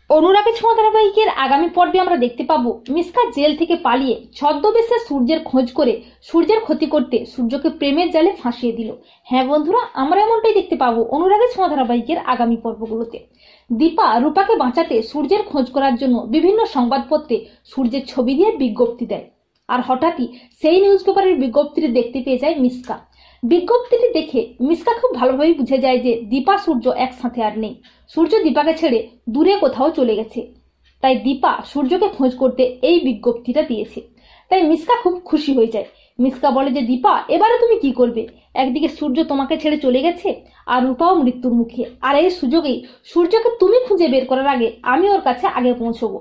অনুরাগের ছোঁয়া ধারাবাহিকের আগামী পর্বে আমরা দেখতে পাবো মিশকা জেল থেকে পালিয়ে ছদ্মবেশে সূর্যের খোঁজ করে সূর্যের ক্ষতি করতে সূর্যকে প্রেমের জালে ফাঁসিয়ে দিল। হ্যাঁ বন্ধুরা, আমরা এমনটাই দেখতে পাবো অনুরাগের ছোঁয়া ধারাবাহিকের আগামী পর্বগুলোতে। দীপা রূপাকে বাঁচাতে সূর্যের খোঁজ করার জন্য বিভিন্ন সংবাদপত্রে সূর্যের ছবি দিয়ে বিজ্ঞপ্তি দেয়। আর হঠাৎই সেই নিউজ পেপারের বিজ্ঞপ্তিটি দেখতে পেয়ে যায় মিশকা। বিজ্ঞপ্তিটি দেখে মিশকা খুব ভালোভাবেই বুঝে যায় যে দীপা সূর্য একসাথে আর নেই। সূর্য দীপাকে ছেড়ে দূরে কোথাও চলে গেছে। তাই দীপা সূর্যকে খোঁজ করতে এই বিজ্ঞপ্তিটা দিয়েছে। তাই মিশকা খুব খুশি হয়ে যায়। মিশকা বলে যে দীপা, এবারে তুমি কি করবে? একদিকে সূর্য তোমাকে ছেড়ে চলে গেছে আর রূপাও মৃত্যুর মুখে, আর এই সুযোগেই সূর্যকে তুমি খুঁজে বের করার আগে আমি ওর কাছে আগে পৌঁছবো।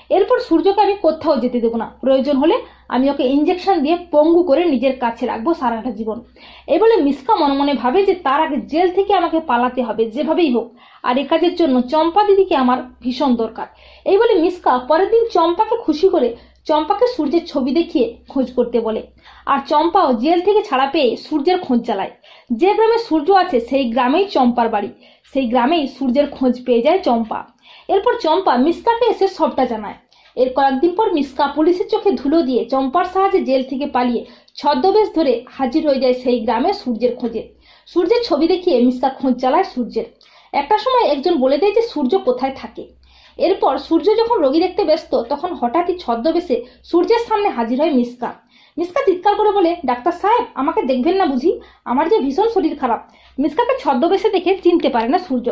এরপর সূর্যকে আমি কোথাও যেতে দেবো না, প্রয়োজন হলে আমি ওকে ইঞ্জেকশন দিয়ে পঙ্গু করে নিজের কাছে রাখবো সারাটা জীবন। এই বলে মিশকা মনে মনে ভাবে যে তার আগে জেল থেকে আমাকে পালাতে হবে যেভাবেই হোক, আর এ কাজের জন্য চম্পা দিদিকে আমার ভীষণ দরকার। এই বলে মিশকা পরের দিন চম্পাকে খুশি করে চম্পাকে সূর্যের ছবি দেখিয়ে খোঁজ করতে বলে। আর চম্পাও জেল থেকে ছাড়া পেয়ে সূর্যের খোঁজ চালায়। যে গ্রামে সূর্য আছে সেই গ্রামেই চম্পার বাড়ি। সেই গ্রামেই সূর্যের খোঁজ পেয়ে যায় চম্পা। এরপর চম্পা মিশকাকে এসে সবটা জানায়। এর কয়েকদিন পর মিশকা পুলিশের চোখে ধুলো দিয়ে চম্পার সাহায্যে জেল থেকে পালিয়ে ছদ্মবেশ ধরে হাজির হয়ে যায় সেই গ্রামে সূর্যের খোঁজে। সূর্যের ছবি দেখিয়ে মিশকা খোঁজ চালায় সূর্যের। একটা সময় একজন বলে দেয় যে সূর্য কোথায় থাকে। এরপর সূর্য যখন রোগী দেখতে ব্যস্ত তখন হঠাৎই ছদ্মবেশে সূর্যের সামনে হাজির হয় মিশকা। মিশকা চিৎকার করে বলে, ডাক্তার সাহেব, আমাকে দেখবেন না বুঝি? আমার যে ভীষণ শরীর খারাপ। মিশকাকে ছদ্মবেশে দেখে চিনতে পারে না সূর্য।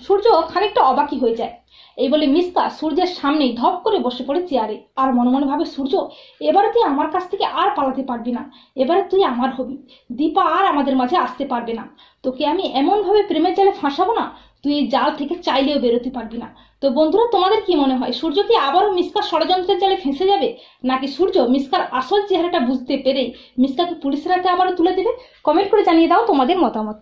সূর্য খানিকটা অবাকই হয়ে যায়। এই বলে মিশকা সূর্যের সামনেই ধপ করে বসে পড়ে চেয়ারে। আর মনে মনে ভাবে, সূর্য, এবারে তুই আমার কাছ থেকে আর পালাতে পারবি না। এবারে তুই আমার হবি। দীপা আর আমাদের মাঝে আসতে পারবে না। তোকে আমি এমন ভাবে প্রেমের জালে ফাঁসাবো না, তুই এই জাল থেকে চাইলেও বেরোতে পারবি না। তো বন্ধুরা, তোমাদের কি মনে হয়, সূর্য কি আবারও মিশকার ষড়যন্ত্রের জালে ফেঁসে যাবে, নাকি সূর্য মিশকার আসল চেহারাটা বুঝতে পেরেই মিশকাকে পুলিশের হাতে আবারও তুলে দেবে? কমেন্ট করে জানিয়ে দাও তোমাদের মতামত।